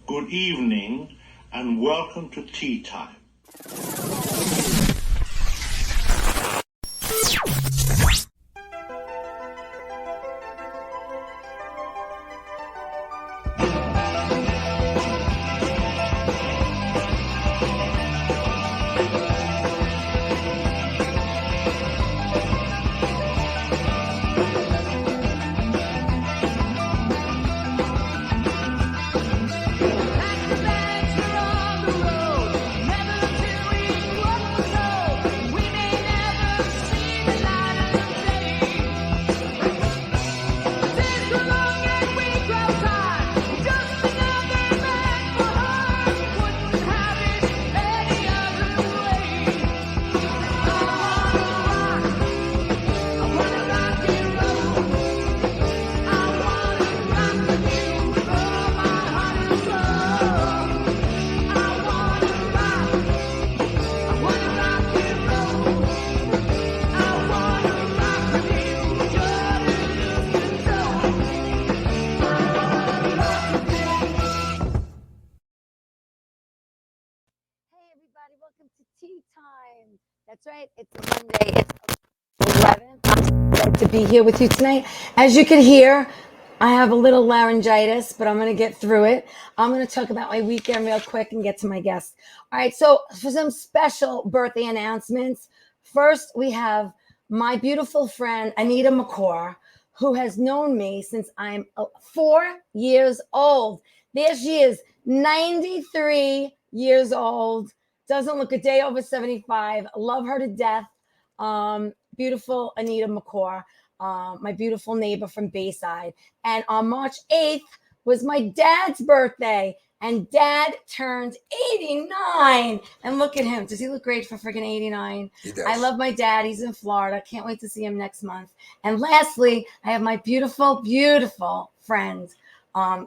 good evening, and welcome to Tea Time. Welcome to Tea Time. That's right. It's Monday. It's 11. I'm excited to be here with you tonight. As you can hear, I have a little laryngitis, but I'm going to get through it. I'm going to talk about my weekend real quick and get to my guests. All right. So for some special birthday announcements, first we have my beautiful friend, Anita McCaw, who has known me since I'm 4 years old. There she is, 93 years old. Doesn't look a day over 75. Love her to death. Beautiful Anita McCaw, my beautiful neighbor from Bayside. And on March 8th was my dad's birthday. And dad turned 89. And look at him. Does he look great for freaking 89? He does. I love my dad. He's in Florida. Can't wait to see him next month. And lastly, I have my beautiful, beautiful friend,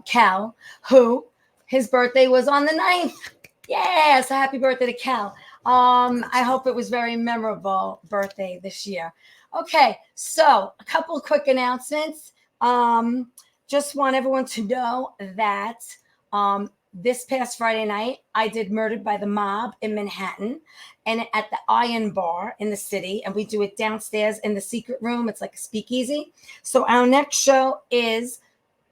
Cal, who his birthday was on the 9th. Yeah, so happy birthday to Cal. I hope it was very memorable birthday this year. Okay, so a couple of quick announcements. Just want everyone to know that this past Friday night, I did Murdered by the Mob in Manhattan and at the Iron Bar in the city. And we do it downstairs in the secret room. It's like a speakeasy. So our next show is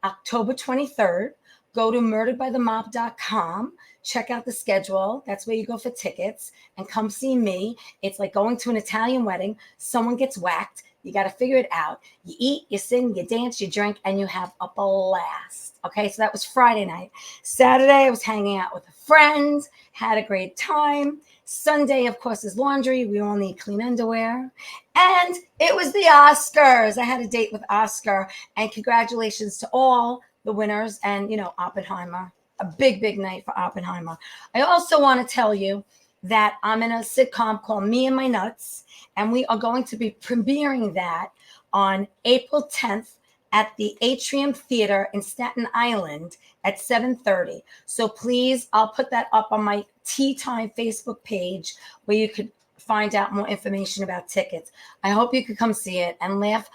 October 23rd. Go to murderedbythemob.com. Check out the schedule. That's where you go for tickets and come see me. It's like going to an Italian wedding. Someone gets whacked. You got to figure it out. You eat, you sing, you dance, you drink, and you have a blast. Okay, so that was Friday night. Saturday, I was hanging out with a friend, had a great time. Sunday, of course, is laundry. We all need clean underwear. And it was the Oscars. I had a date with Oscar. And congratulations to all the winners and, Oppenheimer. A big, big night for Oppenheimer. I also want to tell you that I'm in a sitcom called Me and My Nuts, and we are going to be premiering that on April 10th at the Atrium Theater in Staten Island at 7:30. So please, I'll put that up on my Tea Time Facebook page where you could find out more information about tickets. I hope you could come see it and laugh.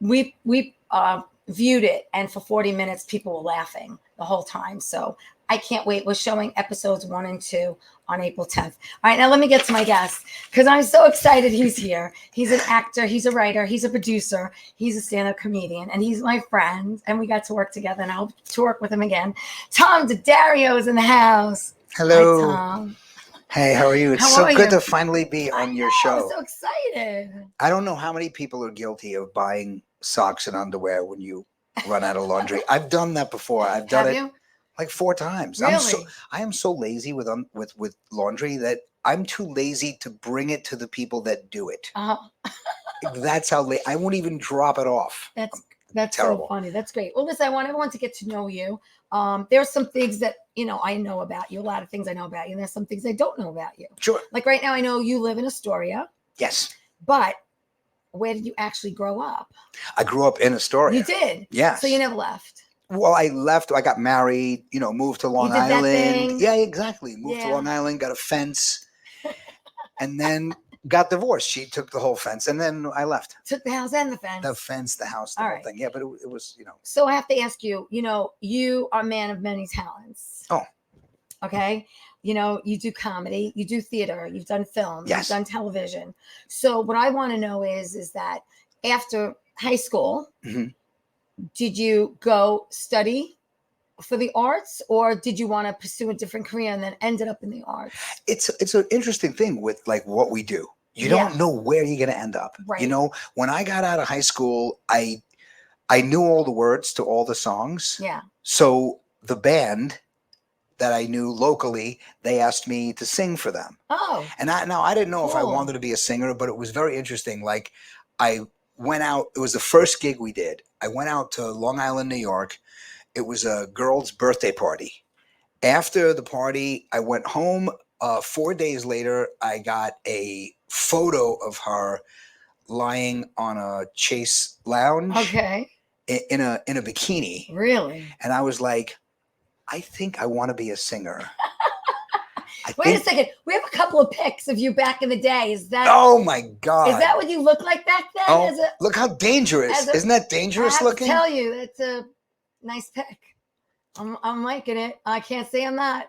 We viewed it, and for 40 minutes, people were laughing the whole time. So I can't wait. We're showing episodes 1 and 2 on April 10th. All right, now let me get to my guest because I'm so excited he's here. He's an actor. He's a writer. He's a producer. He's a stand-up comedian, and he's my friend, and we got to work together, and I hope to work with him again. Tom DiDario is in the house. Hello. Hi, Tom. Hey, how are you? It's so good to finally be on your show. I'm so excited. I don't know how many people are guilty of buying socks and underwear when you run out of laundry. I've done that before. I've done it like 4 times. Really? I am so lazy with laundry that I'm too lazy to bring it to the people that do it. That's how I won't even drop it off. That's terrible. So funny. That's great. Well, listen, I want everyone to get to know you. There's some things that, I know about you. A lot of things I know about you. And there's some things I don't know about you. Sure. Like right now, I know you live in Astoria. Yes. But where did you actually grow up? I grew up in Astoria. You did? Yes. So you never left? Well, I left. I got married, moved to Long Island. That thing. Yeah, exactly. Moved to Long Island, got a fence. And then got divorced. She took the whole fence, and then I left. Took the house and the fence. The fence, the house, the All whole right. thing. Yeah, but it was, So I have to ask you, you are a man of many talents. Oh. Okay. You do comedy, you do theater, you've done film, Yes. you've done television. So what I want to know is that after high school, Mhm. did you go study for the arts, or did you want to pursue a different career and then ended up in the arts? It's an interesting thing with like what we do. You don't know where you're going to end up. Right. When I got out of high school, I knew all the words to all the songs. Yeah. So the band that I knew locally, they asked me to sing for them. Oh. And I didn't know if I Cool. wanted to be a singer, but it was very interesting. Like I went out, it was the first gig we did. I went out to Long Island, New York. It was a girl's birthday party. After the party, I went home. 4 days later, I got a photo of her lying on a Chase lounge. Okay. In a bikini. Really? And I was like, I think I want to be a singer. Wait a second. We have a couple of pics of you back in the day. Is that? Oh my God! Is that what you look like back then? Oh, look how dangerous! Isn't that dangerous looking? I have to tell you, that's a nice pic. I'm liking it. I can't say I'm not.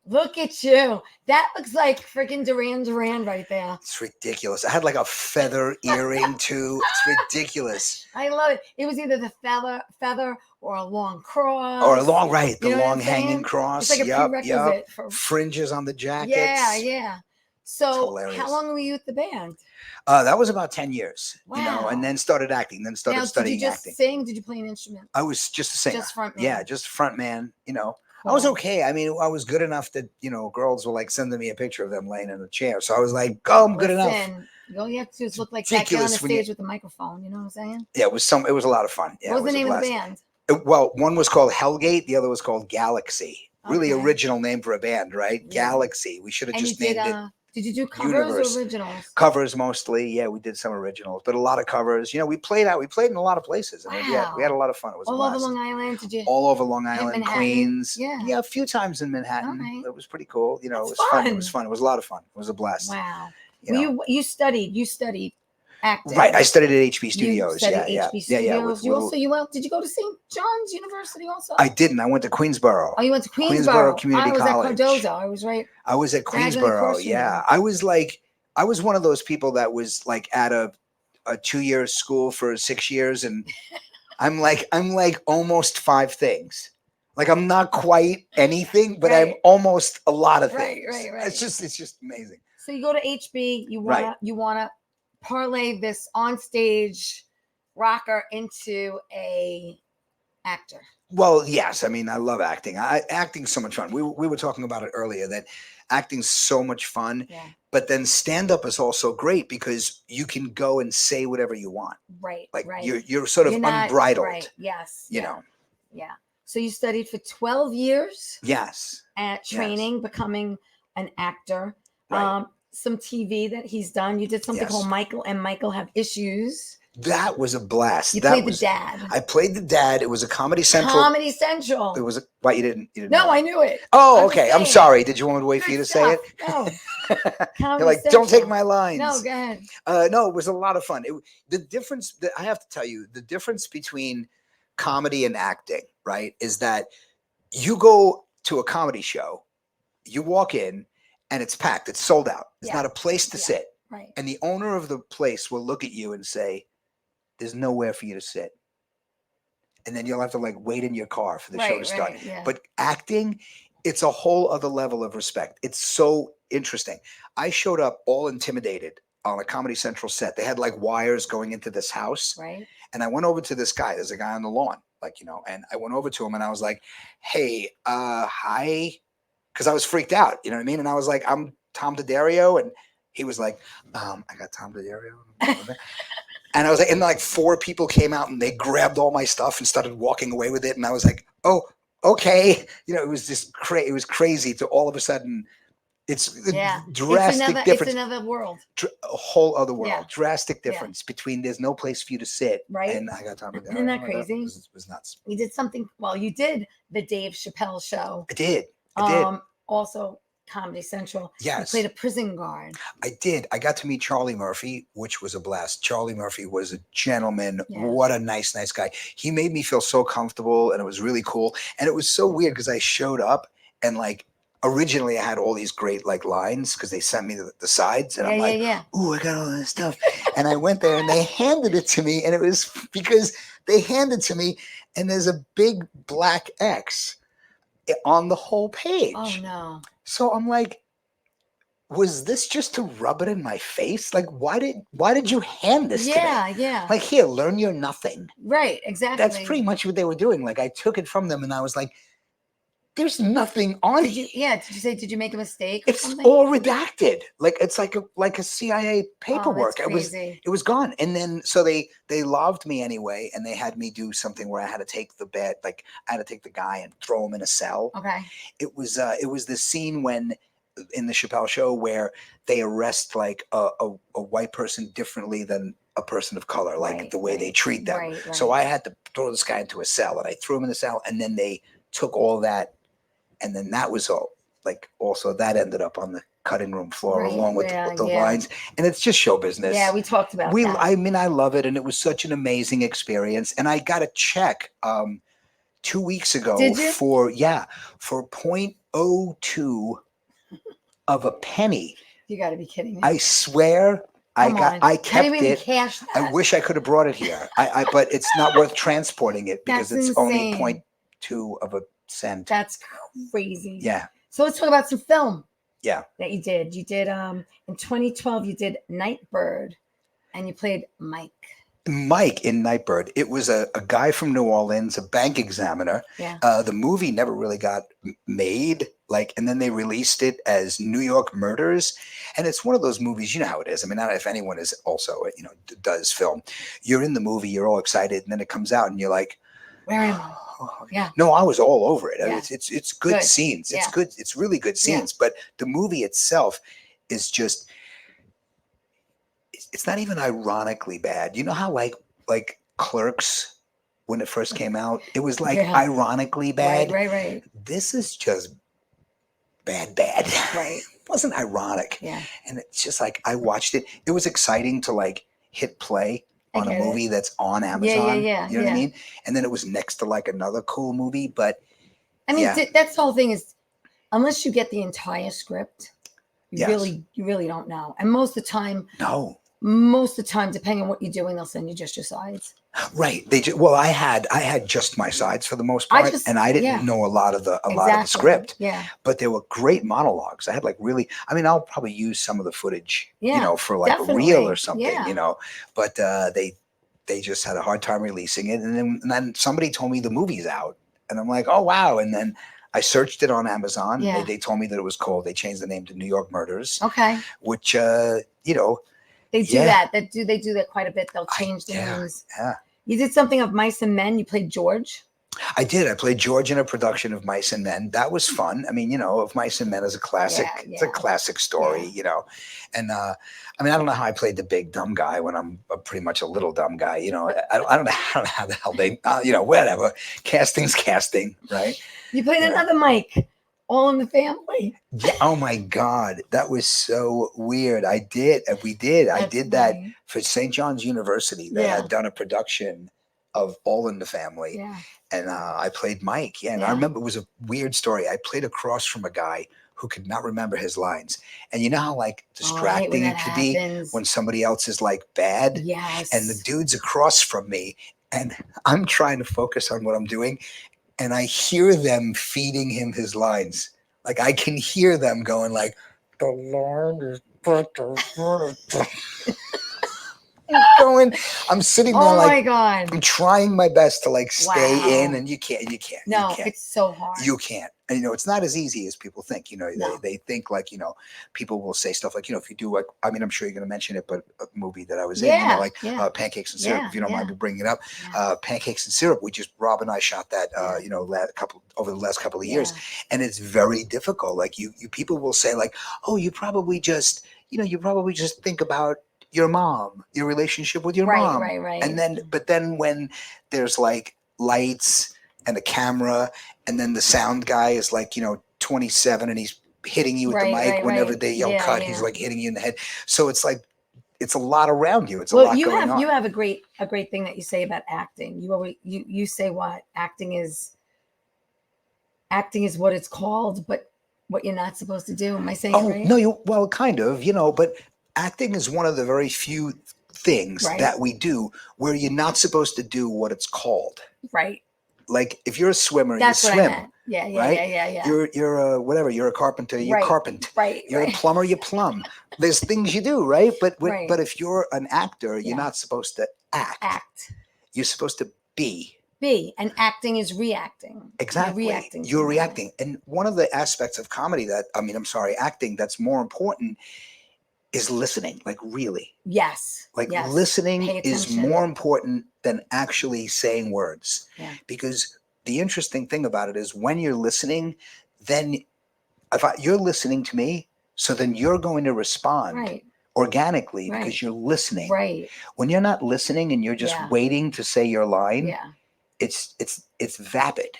Look at you. That looks like freaking Duran Duran right there. It's ridiculous. I had like a feather earring too. It's ridiculous. I love it. It was either the feather or a long cross. Or a long, right. The long hanging cross. It's like a prerequisite for fringes on the jackets. Yeah. So how long were you with the band? That was about 10 years. Wow. And then started acting, then started studying acting. Did you just sing? Did you play an instrument? I was just a singer. Just front man. Yeah, just front man, Cool. I was okay. I mean, I was good enough that, girls were like sending me a picture of them laying in a chair. So I was like, oh, I'm good enough. All you have to do is look like that guy on the stage with the microphone. You know what I'm saying? Yeah, it was a lot of fun. Yeah, what was the name of the band? Well, one was called Hellgate. The other was called Galaxy. Really original name for a band, right? Yeah. Galaxy. We should have just named it. Did you do covers or originals? Covers mostly. Yeah, we did some originals, but a lot of covers. We played in a lot of places. Wow. Yeah, we had a lot of fun. It was all over Long Island. Did you? All over Long Island, Queens. Yeah, a few times in Manhattan. Right. It was pretty cool. It was fun. It was fun. It was a lot of fun. It was a blast. Wow. You studied acting. Right. I studied at HB Studios. HB Studios. Did you go to St. John's University also? I didn't. I went to Queensboro. Oh, you went to Queensboro. Community College. I was at Cardozo. I was right. I was at Queensboro. Yeah. I was one of those people that was like at a 2-year school for 6 years. And I'm like almost 5 things. Like I'm not quite anything, but I'm almost a lot of things. Right. It's just amazing. So you go to HB, you wanna parlay this onstage rocker into a actor. Well, yes. I mean, I love acting. Acting's so much fun. We were talking about it earlier that acting's so much fun. Yeah. But then stand-up is also great because you can go and say whatever you want. Right. Like you're sort of unbridled. Right. Yes. You know. Yeah. So you studied for 12 years. Yes. At training, becoming an actor. Right. Some TV that he's done. You did something called Michael and Michael Have Issues. That was a blast. You played the dad. I played the dad. It was a Comedy Central. Comedy Central. It was why you didn't No, I knew it. Oh, okay. I'm sorry. Did you want me to wait for you to say it? No. You're like, don't take my lines. No, go ahead. No, it was a lot of fun. The difference that I have to tell you, the difference between comedy and acting, right, is that you go to a comedy show, you walk in, and it's packed. It's sold out. There's not a place to sit. Right. And the owner of the place will look at you and say, there's nowhere for you to sit. And then you'll have to like wait in your car for the show to start. Yeah. But acting, it's a whole other level of respect. It's so interesting. I showed up all intimidated on a Comedy Central set. They had like wires going into this house. Right. And I went over to this guy. There's a guy on the lawn, and I went over to him and I was like, hey, hi. Because I was freaked out, you know what I mean? And I was like, I'm Tom Daddario. And he was like, I got Tom Daddario. And I was like, and like 4 people came out and they grabbed all my stuff and started walking away with it. And I was like, oh, okay. It was just it was crazy to all of a sudden. It's a drastic difference. It's another world. A whole other world. Yeah. Drastic difference between there's no place for you to sit. Right. And I got Tom Daddario. Isn't that crazy? It was nuts. You did something. Well, you did the Dave Chappelle show. I did. Also, Comedy Central. You Yes. played a prison guard. I did. I got to meet Charlie Murphy, which was a blast. Charlie Murphy was a gentleman. Yeah. What a nice guy. He made me feel so comfortable, and it was really cool. And it was so weird because I showed up and like originally I had all these great like lines because they sent me the sides, and I'm like, ooh, I got all this stuff. And I went there and they handed it to me, and it was because they handed to me, and there's a big black X on the whole page. Oh no. So I'm like, was this just to rub it in my face? Like, why did you hand this to me? Yeah. Like, here, learn your nothing. Right, exactly. That's pretty much what they were doing. Like, I took it from them and I was like, there's nothing on Did you make a mistake? It's something? all redacted. Like, it's like a CIA paperwork. Oh, that's crazy. It was gone. And then so they loved me anyway, and they had me do something where I had to take the bed, like I had to take the guy and throw him in a cell. Okay. It was this scene when in the Chappelle Show where they arrest like a white person differently than a person of color, like the way they treat them. Right. So I had to throw this guy into a cell, and I threw him in the cell, and then they took all that, and then that was all like also that ended up on the cutting room floor along with the lines, and it's just show business. Yeah, we talked about that. I mean, I love it, and it was such an amazing experience. And I got a check 2 weeks ago for 0.02 of a penny. You got to be kidding me! I swear, I kept it. Cash that. I wish I could have brought it here. But it's not worth transporting it because it's only 0.2 of a cent. That's crazy. Yeah. So let's talk about some film. Yeah. That you did. You did in 2012. You did Nightbird, and you played Mike. Mike in Nightbird. It was a guy from New Orleans, a bank examiner. Yeah. The movie never really got made, and then they released it as New York Murders. And it's one of those movies, you know how it is. I mean, I don't know if anyone is also, does film. You're in the movie, you're all excited, and then it comes out and you're like, where am I? Yeah. No, I was all over it. Yeah. I mean, it's good scenes. It's good. It's really good scenes. But the movie itself is just, it's not even ironically bad. You know how like Clerks, when it first came out, it was like ironically bad. Right. This is just bad. Right. It wasn't ironic. Yeah. And it's just like I watched it. It was exciting to like hit play on a movie that's on Amazon. Yeah. You know what I mean? And then it was next to like another cool movie. But I mean, that's the whole thing is, unless you get the entire script, you really don't know. And most of the time, depending on what you're doing, they'll send you just your sides. Right. I had just my sides for the most part, and I didn't know a lot of the script. Yeah. But there were great monologues. I had like really. I mean, I'll probably use some of the footage, for like a reel or something, But they just had a hard time releasing it, and then somebody told me the movie's out, and I'm like, oh wow, and then I searched it on Amazon. Yeah. They told me that it was called. They changed the name to New York Murders. Okay. Which They do that. They do that quite a bit. They'll change the names. Yeah. You did something of Mice and Men. You played George. I did. I played George in a production of Mice and Men. That was fun. I mean, of Mice and Men is a classic. Yeah. It's a classic story, And I mean, I don't know how I played the big dumb guy when I'm pretty much a little dumb guy. I don't know how the hell they, whatever. Casting's casting, right? You played another Mike. All in the Family. Yeah. Oh my God, that was so weird. We did. I did that for St. John's University. They had done a production of All in the Family. Yeah. And I played Mike. Yeah. And I remember it was a weird story. I played across from a guy who could not remember his lines. And you know how like distracting it could be when somebody else is like bad? Yes. And the dude's across from me and I'm trying to focus on what I'm doing. And I hear them feeding him his lines. Like I can hear them going like, the line is I'm sitting there oh my God. I'm trying my best to like stay in, and you can't. No, it's so hard. You can't. And it's not as easy as people think. They think like, people will say stuff like, if you do like, I mean, I'm sure you're going to mention it, but a movie that I was in, Pancakes and Syrup, if you don't mind me bringing it up, Pancakes and Syrup. Rob and I shot that, over the last couple of years, and it's very difficult. Like you people will say like, oh, you probably just think about your mom, your relationship with your mom. Right. But then when there's like lights and a camera, and then the sound guy is like, 27 and he's hitting you with the mic. Whenever they yell cut, he's like hitting you in the head. So it's like, it's a lot around you. It's a lot going on. You have a great thing that you say about acting. You say what acting is what it's called, but what you're not supposed to do. Am I saying it right? No, well, kind of, but acting is one of the very few things that we do where you're not supposed to do what it's called. Right. Like if you're a swimmer, That's you what swim. I meant. Yeah. You're a whatever. You're a carpenter. You carpent. Right. You're a plumber. You plumb. There's things you do, right? But if you're an actor, you're not supposed to act. You're supposed to be. And acting is reacting. Exactly. You're reacting. And one of the aspects of comedy acting that's more important is listening. Like really. Yes. Listening is more important than actually saying words. Yeah. Because the interesting thing about it is when you're listening, then you're listening to me, so then you're going to respond organically because you're listening. Right. When you're not listening and you're just waiting to say your line, it's vapid.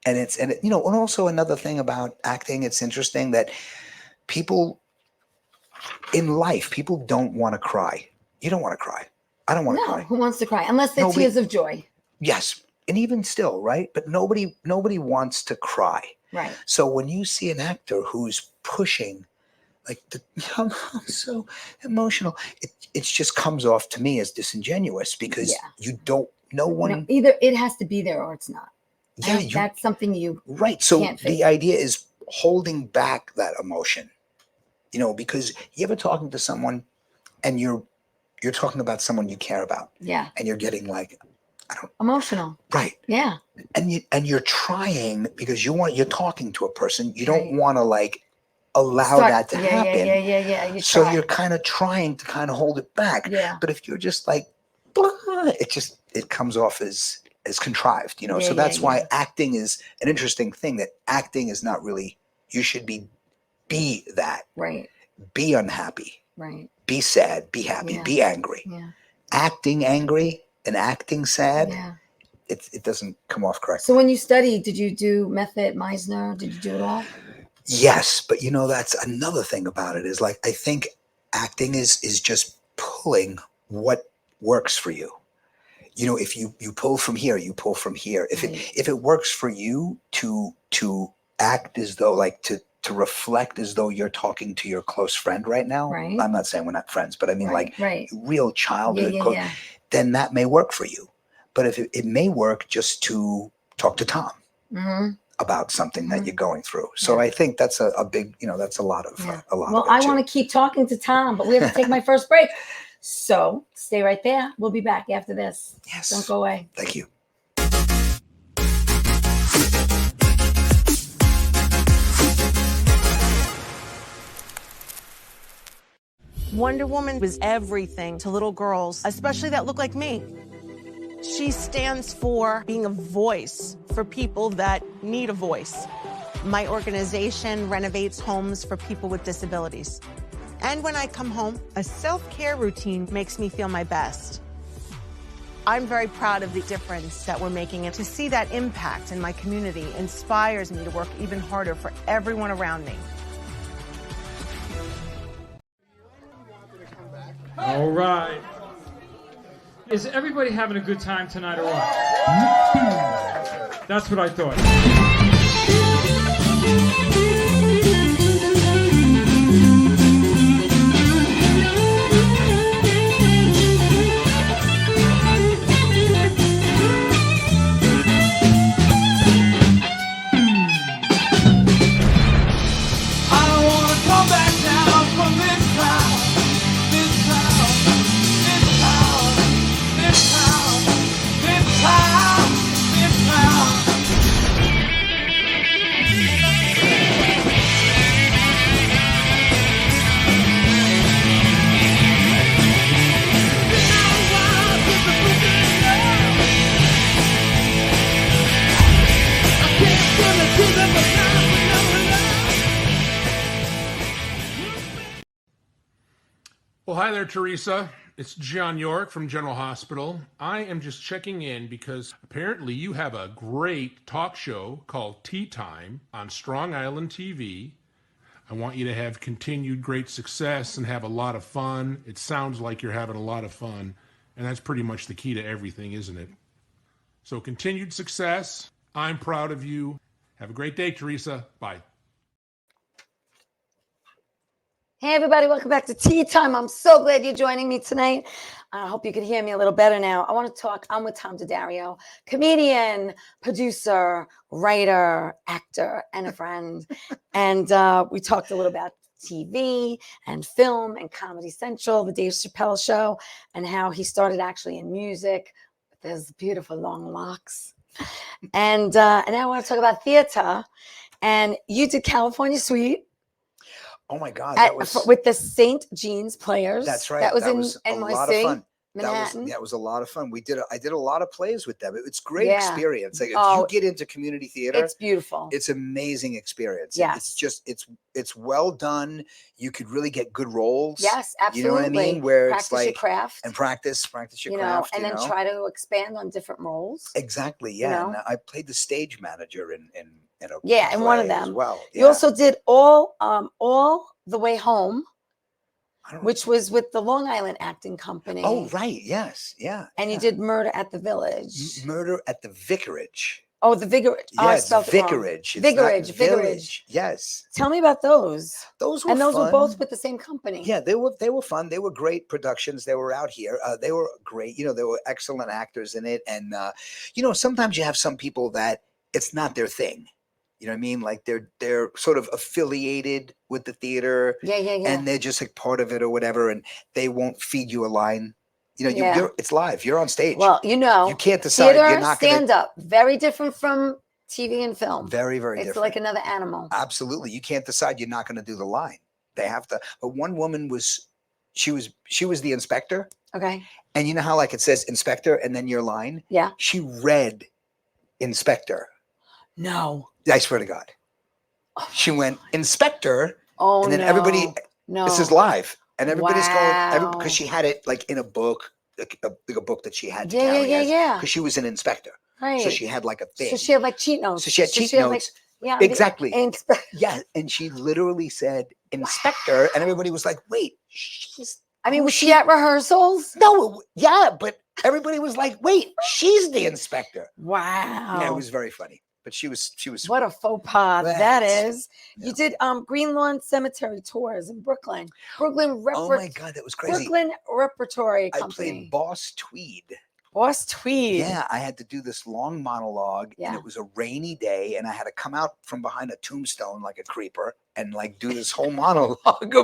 And also another thing about acting, it's interesting that people in life, people don't want to cry. You don't want to cry. I don't want to cry. Who wants to cry? Unless they're tears of joy. Yes. And even still, right? But nobody wants to cry. Right. So when you see an actor who's pushing, like, I'm so emotional, it just comes off to me as disingenuous because either it has to be there or it's not. Yeah. That's something you So can't fake. The idea is holding back that emotion, because you ever talking to someone and you're talking about someone you care about. Yeah. And you're getting like, emotional. Right. Yeah. And you're trying because you're talking to a person. You don't want to allow that to happen. Yeah. You're kind of trying to kind of hold it back. Yeah. But if you're just like, blah, it comes off as contrived, so that's why acting is an interesting thing. That acting is not really, you should be that. Right. Be unhappy. Right. Be sad, be happy, be angry. Yeah. Acting angry and acting sad, it doesn't come off correctly. So when you studied, did you do method, Meisner? Did you do it all? Yes, but that's another thing about it is I think acting is just pulling what works for you. If you pull from here, you pull from here. If it works for you to act as though to reflect as though you're talking to your close friend right now. Right. I'm not saying we're not friends, but I mean real childhood. Then that may work for you. But if it may work just to talk to Tom about something that you're going through. So I think that's a big, that's a lot of a lot. Well, I want to keep talking to Tom, but we have to take my first break. So stay right there. We'll be back after this. Yes. Don't go away. Thank you. Wonder Woman was everything to little girls, especially that look like me. She stands for being a voice for people that need a voice. My organization renovates homes for people with disabilities. And when I come home, a self-care routine makes me feel my best. I'm very proud of the difference that we're making, and to see that impact in my community inspires me to work even harder for everyone around me. All right. Is everybody having a good time tonight or what? That's what I thought. Well, hi there, Theresa. It's John York from General Hospital. I am just checking in because apparently you have a great talk show called Tea Time on Strong Island TV. I want you to have continued great success and have a lot of fun. It sounds like you're having a lot of fun, and that's pretty much the key to everything, isn't it? So continued success. I'm proud of you. Have a great day, Theresa. Bye. Hey, everybody, welcome back to Tea Time. I'm so glad you're joining me tonight. I hope you can hear me a little better now. I want to talk. I'm with Tom DiDario, comedian, producer, writer, actor, and a friend. And we talked a little about TV and film and Comedy Central, the Dave Chappelle show, and how he started actually in music with his beautiful long locks. And now I want to talk about theater. And you did California Suite. Oh my God, that was with the St. Jean's Players. That's right. That was in a NYC, lot of fun. Manhattan. That was a lot of fun. I did a lot of plays with them. It's great Yeah. experience. Like if Oh, you get into community theater, It's beautiful. it's amazing experience. Yes. It's just it's well done. You could really get good roles. Yes, absolutely. You know what I mean? Where practice it's like your craft, and practice your you know, craft. and then try to expand on different roles. Exactly. Yeah. know? And I played the stage manager in a Yeah, in one of play as them. well. You Yeah. also did all the way home, I don't which was with the Long Island Acting Company. Oh, right. Yes. Yeah. And you yeah. did Murder at the Village. Murder at the Vicarage. Oh, the Vicarage. Oh, Yeah, I it's spelled it wrong. Vicarage. It's not Vicarage. Village. Yes. Tell me about those. Those were And those fun. were both with the same company. Yeah, they were fun. They were great productions. They were out here. They were great. You know, there were excellent actors in it. And you know, sometimes you have some people that it's not their thing. You know what I mean? Like they're sort of affiliated with the theater. Yeah. And they're just like part of it or whatever, and they won't feed you a line. You know, Yeah. it's live. You're on stage. Well, you know, you can't decide. theater, You're not going stand up, very different from TV and film. Very, very It's different. like another animal. Absolutely. You can't decide you're not going to do the line. They have to. But one woman she was the inspector. Okay. And you know how like it says inspector and then your line? Yeah. She read inspector. No. I swear to God. She went inspector. Oh, and then no. everybody, No. this is live. And everybody's Wow. going, because she had it like in a book, like a book that she had to Yeah, carry. yeah. Because she was an inspector. Right. So she had like a thing. So she had like cheat notes. So she had cheat like, notes. yeah. Exactly. Inspector. Yeah, and she literally said inspector, and everybody was like, "Wait, she's." I mean, was she at rehearsals? No, yeah, but everybody was like, "Wait, she's the inspector." Wow. Yeah, it was very funny, but she was. What a faux pas that That's- is. You did Green Lawn Cemetery tours in Brooklyn. Brooklyn Oh my God, that was crazy! Brooklyn Repertory I Company. played Boss Tweed. Boss Tweed. Yeah, I had to do this long monologue, and Yeah. it was a rainy day, and I had to come out from behind a tombstone like a creeper and like do this whole monologue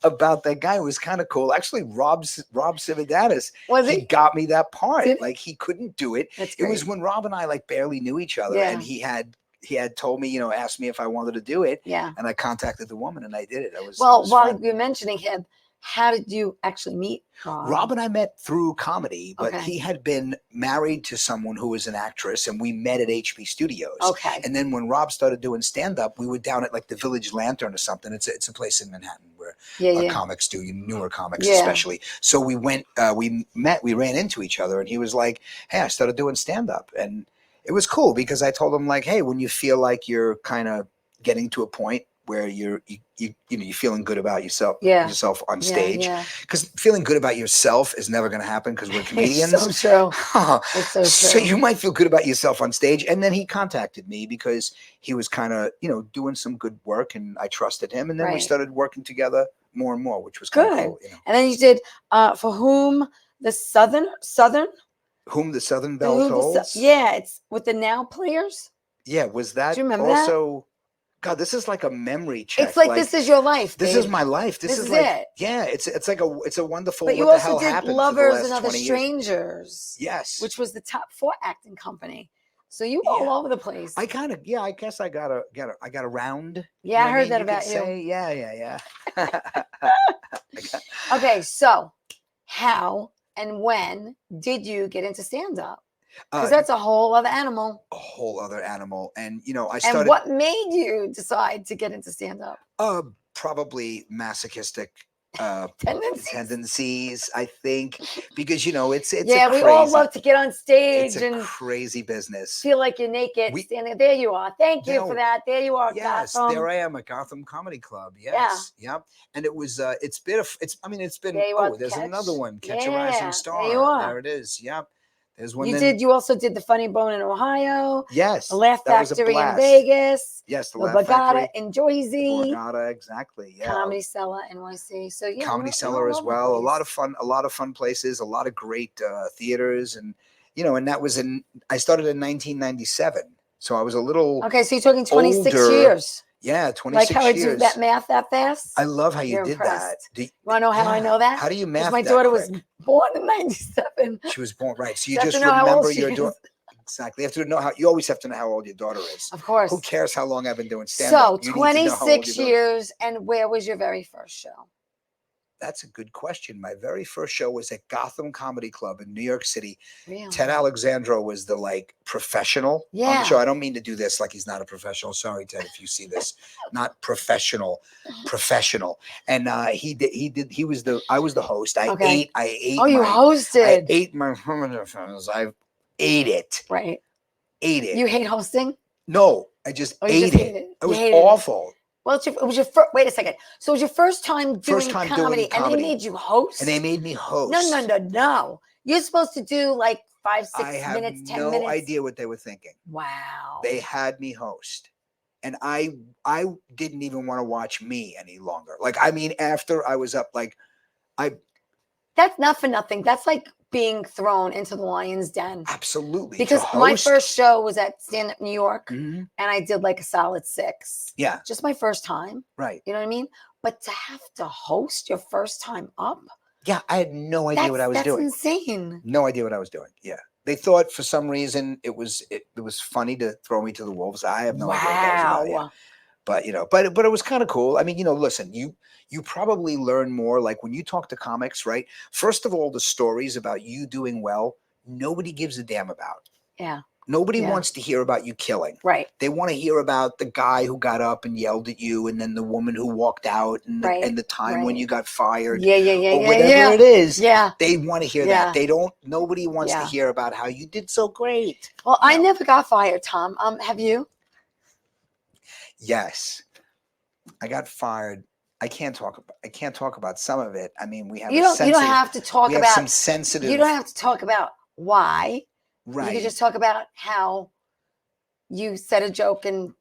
about that guy. It was kind of cool. Actually, Rob Cividatis, Was he it? got me that part. Did he? Like he couldn't do it. That's It was great. when Rob and I like barely knew each other, Yeah. and he had told me, asked me if I wanted to do it, Yeah. and I contacted the woman, and I did it. It Well, was while fun. you're mentioning him, how did you actually meet Rob? Rob and I met through comedy, but Okay. he had been married to someone who was an actress, and we met at HB Studios. Okay. And then when Rob started doing stand-up, we were down at like the Village Lantern or something. It's a place in Manhattan where Yeah. comics do, newer comics Yeah. especially. So we went, we ran into each other, and he was like, "Hey, I started doing stand-up," and it was cool because I told him like, "Hey, when you feel like you're kind of getting to a point where you're feeling good about yourself on stage, Yeah. because feeling good about yourself is never going to happen because we're comedians." It's so true. It's so So true. you might feel good about yourself on stage. And then he contacted me because he was kind of, doing some good work, and I trusted him. And then we Right. started working together more and more, which was kind of Good. cool. And then you did For Whom the Southern Whom the Southern Who Bell the Tolls. yeah, it's with the Now Players. Yeah. Was that Do you remember that? also? God, this is like a memory check. It's like This Is Your Life. This babe. is my life. This This is is like, it. yeah, it's a wonderful. But you what the also hell did happened for the Lovers last and Other 20 years. Strangers. Yes. Which was the top 4 acting company. So you all Yeah. over the place. I kind of, I guess I got around. Yeah, I what heard mean? that You could about you. say. Yeah. Okay, so how and when did you get into stand-up? Because that's a whole other animal. a whole other animal. And I And started what made you decide to get into stand-up? probably masochistic tendencies, I think, because it's Yeah, a we crazy, all love to get on it's stage a and crazy business. feel like you're naked. We- Standing there, you are. Thank you for No, that. There you are, Yes, Gotham. there I am at Gotham Comedy Club. Yes, yep. And it was it's been it's been There you are, there's another Catch. one, Catch a Yeah, Rising there Star. you are. There it is. Yep. There's one. You also did the Funny Bone in Ohio. Yes, The Laugh that was a Factory in blast. Vegas. Yes, the the Laugh Borgata Factory. in Jersey. Borgata, exactly. Yeah. Comedy Cellar, NYC. So yeah, Comedy you're Cellar all as over the well. A lot place. of fun places. A lot of great theaters, and and that was I started in 1997, so I was a little Okay, so you're talking 26 older. years. Yeah, 26 like how years. I do that math that fast? I love how you You're did impressed. that. You want to know how I know that? How do you Because math my that daughter quick? was born in 97. She was born right. So you So I have just to know how old remember she your is. daughter. Exactly. You have to know how. You always have to know how old your daughter is. Of course. Who cares how long I've been doing stand-up? So You need to know how old 26 your daughter is. years, and where was your very first show? That's a good question. My very first show was at Gotham Comedy Club in New York City. Really? Ted Alexandro was the professional on Yeah. the show. I don't mean to do this like he's not a professional. Sorry, Ted, if you see this. Not professional. And he was I was the host. I ate. Oh, you hosted. I ate my I ate it. Right. Ate it. You hate hosting? No, I just ate it. It It was hated awful. Well, it was your first. Wait a second. So it was your first time doing First time comedy, doing comedy. and they made you host. And they made me host. No. You're supposed to do like 5, 6 I have minutes, 10 no minutes. idea what they were thinking. Wow. They had me host, and I didn't even want to watch me any longer. After I was up, That's not for nothing. That's like being thrown into the lion's den. Absolutely. Because my first show was at Stand Up New York, and I did like a solid 6. Yeah. Just my first time. Right. You know what I mean? But to have to host your first time up. Yeah, I had no idea what I was doing. That's insane. No idea what I was doing. Yeah. They thought for some reason it was funny to throw me to the wolves. I have no idea what that was about. But it was kind of cool. I mean, listen, you probably learn more when you talk to comics, right? First of all, the stories about you doing well, nobody gives a damn about. Yeah. Nobody wants to hear about you killing. Right. They want to hear about the guy who got up and yelled at you, and then the woman who walked out, and the time when you got fired. Yeah. Or whatever it is. Yeah. They want to hear that. Nobody wants to hear about how you did so great. Well, I never got fired, Tom. Have you? Yes. I got fired. I can't talk about some of it. I mean, we have you don't have to talk about some sensitive. You don't have to talk about why. Right. You can just talk about how you said a joke and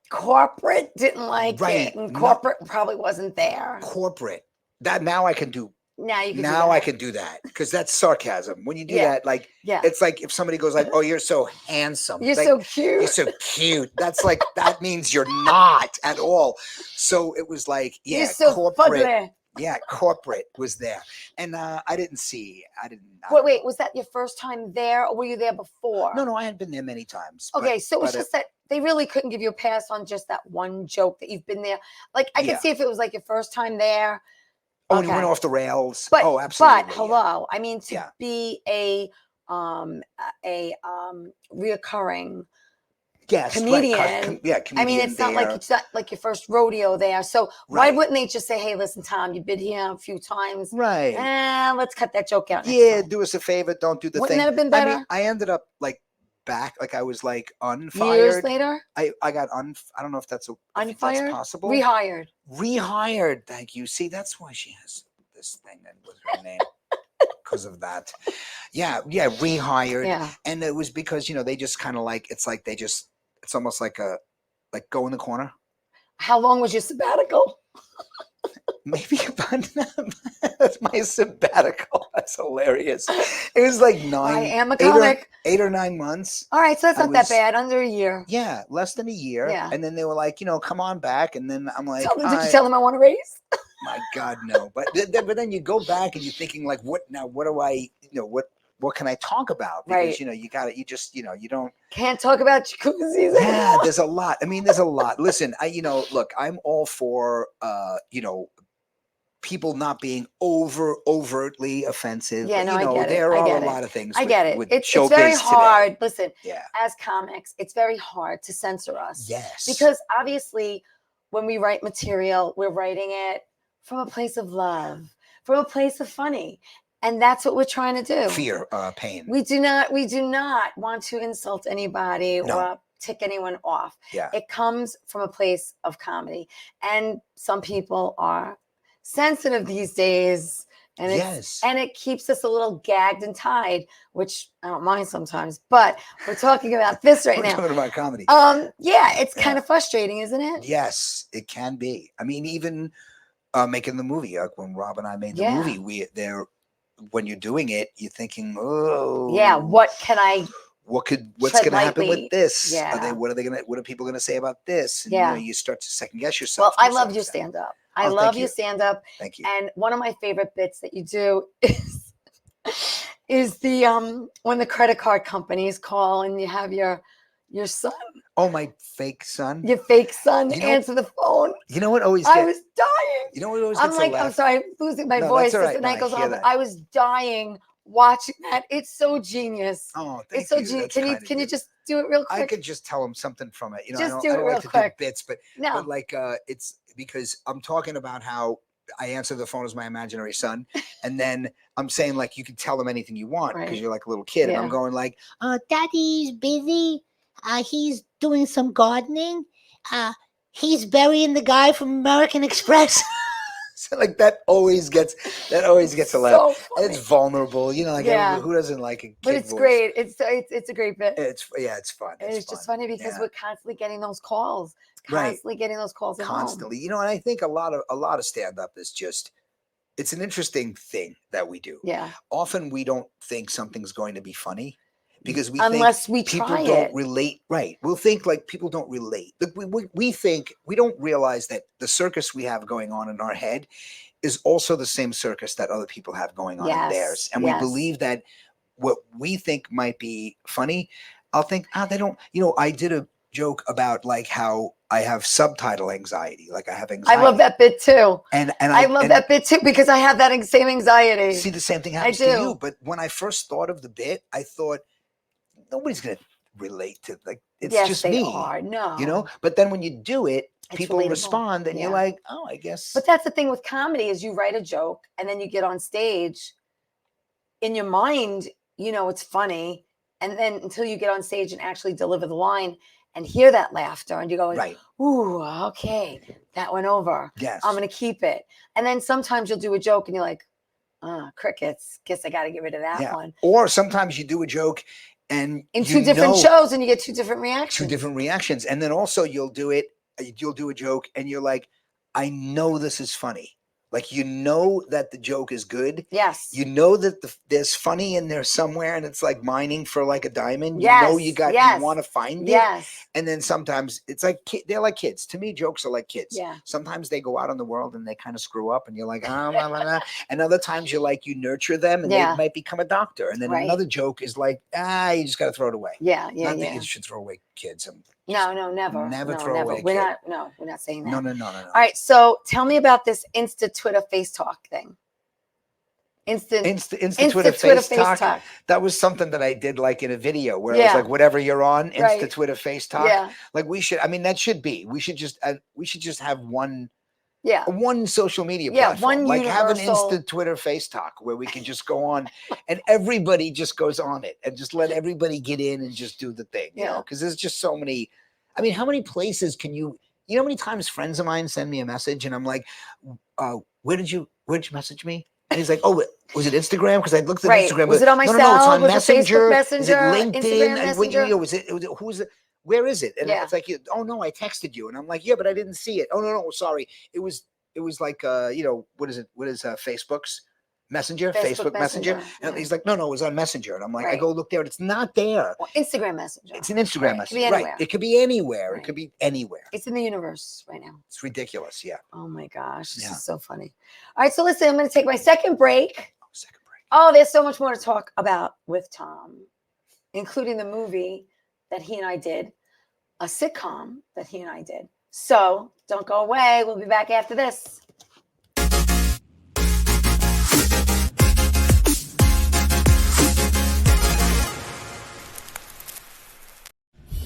corporate didn't like it, and corporate probably wasn't there. Corporate. That now I can do. Now you can I can do that because that's sarcasm. When you do that, it's like if somebody goes "Oh, you're so handsome. You're so cute. You're so cute." That's that means you're not at all. So it was you're so corporate. Fugly. Yeah, corporate was there, and I didn't. Wait, was that your first time there, or were you there before? No, I had been there many times. Okay, so it was just that they really couldn't give you a pass on just that one joke that you've been there. I could see if it was your first time there. Oh, and you went off the rails. But, absolutely. But hello, I mean to be a reoccurring comedian. Comedian. I mean, it's not like your first rodeo there. So why wouldn't they just say, "Hey, listen, Tom, you've been here a few times. Right. Let's cut that joke out." Do us a favor. Don't do the Wouldn't thing. that have been better? I mean, I ended up back. I was unfired. Years later? I got I don't know if that's unfired. That's possible. Rehired. Thank you. See, that's why she has this thing that was her name. Because of that. Rehired. Yeah. And it was because, they just kind of it's almost like go in the corner. How long was your sabbatical? Maybe about that's my sabbatical. That's hilarious. It was 9. I am a comic. 8 or 9 months. All right, so that's not that bad. Under a year. Yeah, less than a year. Yeah. And then they were like, come on back. And then I'm like, did you tell them I want to raise? My God, no. But then you go back and you're thinking what now? What do I? What can I talk about? Because you don't can't talk about jacuzzis. Yeah, there's a lot. I mean, there's a lot. Listen, look, I'm all for people not being overtly offensive. Yeah, I get it. There are a lot of things. I get it. It's very hard. Listen, as comics, it's very hard to censor us. Yes. Because obviously when we write material, we're writing it from a place of love, from a place of funny. And that's what we're trying to do. Fear, pain. We do not want to insult anybody or tick anyone off. Yeah. It comes from a place of comedy. And some people are sensitive these days. And it keeps us a little gagged and tied, which I don't mind sometimes. But we're talking about this right now. We're talking about comedy. It's kind of frustrating, isn't it? Yes, it can be. I mean, even making the movie, like when Rob and I made the movie, when you're doing it, you're thinking, oh, yeah, what's going to happen with this? Yeah. What are people gonna say about this? And, yeah. You start to second guess yourself. Well, I love your stand up. I love your stand up. Thank you. And one of my favorite bits that you do is the when the credit card companies call and you have your son. Oh, my fake son. Your fake son answer the phone. You know what always I was dying. You know what always I'm like, I'm sorry, I'm losing my voice as the night goes on. But I was dying watching that. It's so genius. Oh, thank it's so you. genius. Can you just do it real quick? I could just tell him something from it. Just I do it don't real like to quick. do bits, but like it's because I'm talking about how I answer the phone as my imaginary son, and then I'm saying like you can tell him anything you want because you're like a little kid, and I'm going like, Daddy's busy. He's doing some gardening. He's burying the guy from American Express. So like that always gets a laugh. So and it's vulnerable, like who doesn't like a kid But it's voice? great. It's a great bit. It's fun. It's just funny because we're constantly getting those calls. Getting those calls constantly. And I think a lot of stand-up is just it's an interesting thing that we do. Yeah. Often we don't think something's going to be funny because we think people don't relate. Right. We'll think like people don't relate. We think we don't realize that the circus we have going on in our head is also the same circus that other people have going on in theirs. And we believe that what we think might be funny, I'll think, they don't, I did a joke about like how I have subtitle anxiety. Like I have anxiety. I love that bit too. And I love that bit too because I have that same anxiety. See, the same thing happens to you. But when I first thought of the bit, I thought nobody's going to relate to like it's just me. No. But then when you do it, people relatable. respond and you're like, oh, I guess. But that's the thing with comedy is you write a joke and then you get on stage. In your mind, it's funny, and then until you get on stage and actually deliver the line and hear that laughter, and you go, ooh, okay, that went over. Yes, I'm gonna keep it. And then sometimes you'll do a joke and you're like, crickets. Guess I got to get rid of that one. Or sometimes you do a joke and in two different shows and you get two different reactions. And then also you'll do a joke and you're like, I know this is funny. Like, that the joke is good. Yes. That there's funny in there somewhere and it's like mining for like a diamond. You want to find it. Yes. And then sometimes it's like, they're like kids. To me, jokes are like kids. Yeah. Sometimes they go out in the world and they kind of screw up and you're like, blah, blah, blah. And other times you nurture them and they might become a doctor. And then another joke is like, you just got to throw it away. Yeah. Not that you should throw away kids. No, never. Never throw away. We're not saying that. No. All right. So tell me about this Insta Twitter Face Talk thing. Insta Twitter Face Talk. That was something that I did like in a video where it was like, whatever you're on, Insta Twitter Face Talk. Yeah. Like we should just have one. Yeah. One social media platform. One have an Insta Twitter Face Talk where we can just go on and everybody just goes on it and just let everybody get in and just do the thing, because there's just so many. I mean, how many places can you know how many times friends of mine send me a message and I'm like, where did you message me? And he's like, oh, was it Instagram? Because I looked at Instagram. Was it on my cell? No, it's on Messenger. Messenger. Is it LinkedIn? Instagram And Messenger? who's it? Where is it? And it's like, oh no, I texted you. And I'm like, yeah, but I didn't see it. Oh no, sorry. It was like, what is it? What is Facebook's Messenger? Facebook Messenger. And he's like, no, it was on Messenger. And I'm like, I go look there and it's not there. Well, Instagram Messenger. It's an Instagram Messenger. It could be anywhere. It could be anywhere. It's in the universe right now. It's ridiculous. Yeah. Oh my gosh. This is so funny. All right. So listen, I'm going to take my second break. Second break. Oh, there's so much more to talk about with Tom, including the movie that he and I did, a sitcom that he and I did. So don't go away. We'll be back after this.